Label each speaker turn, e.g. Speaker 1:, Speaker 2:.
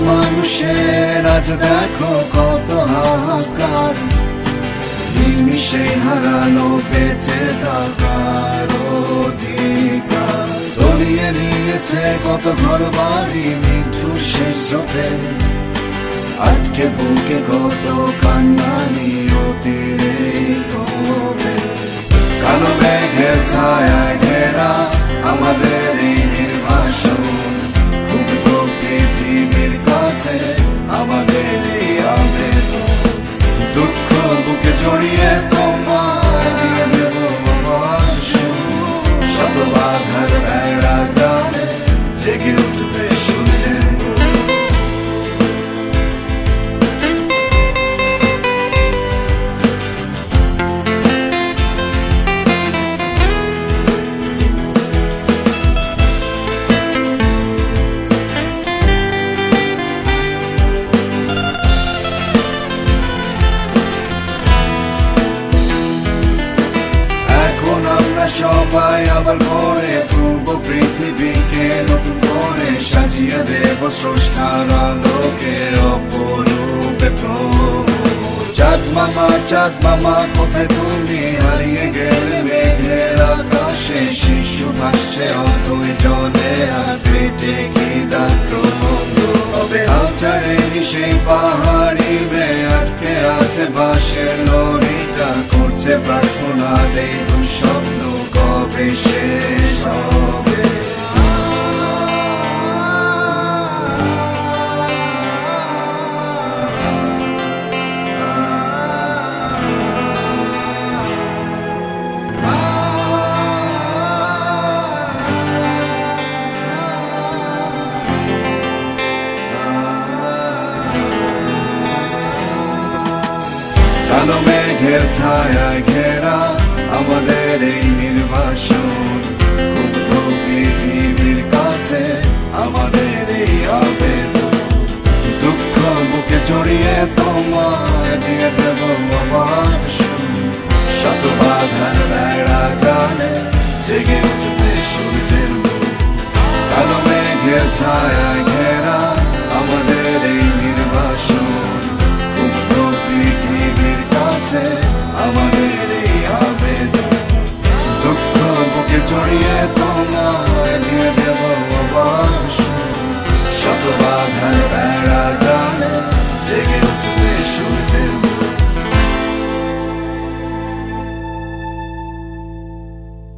Speaker 1: মানুষের আজ দেখো কত হাহাকার, নিমিষে হারানো বেঁচে থাকার অধিকার। তলিয়ে নিয়েছে কত ঘর বাড়ি নিঠুর শেষ স্রোতে, আটকে বুকে কত কান্নানি অতিরিক্ত হবে। কালো মেঘের ছায়ায় ঘেরা আমাদের এই নির্বাসন, পৃথিবীর কাছে আমাদের এই আবেদন। দুঃখ বুকে জড়িয়ে তোমায় দিয়ে দেব শত বাধার বেড়া জানে জেগে উঠবে সূর্যের সবাই আবার ভরে পূর্ব পৃথিবীকে নতুন করে সাজিয়ে দেব স্রষ্টার আলোকের অপরূপে চাঁদ মামা কোথায় তুমি হারিয়ে গেলে মেঘের আকাশে, শিশু ভাসছে অতই জলে আর পেটে কি দাত্র হবে। আচারেরই সেই পাহাড়ি মেয়ে আটকে আছে বাঁশের লরিটা, করছে প্রার্থনা দেই দুঃস্বপ্ন কবে সে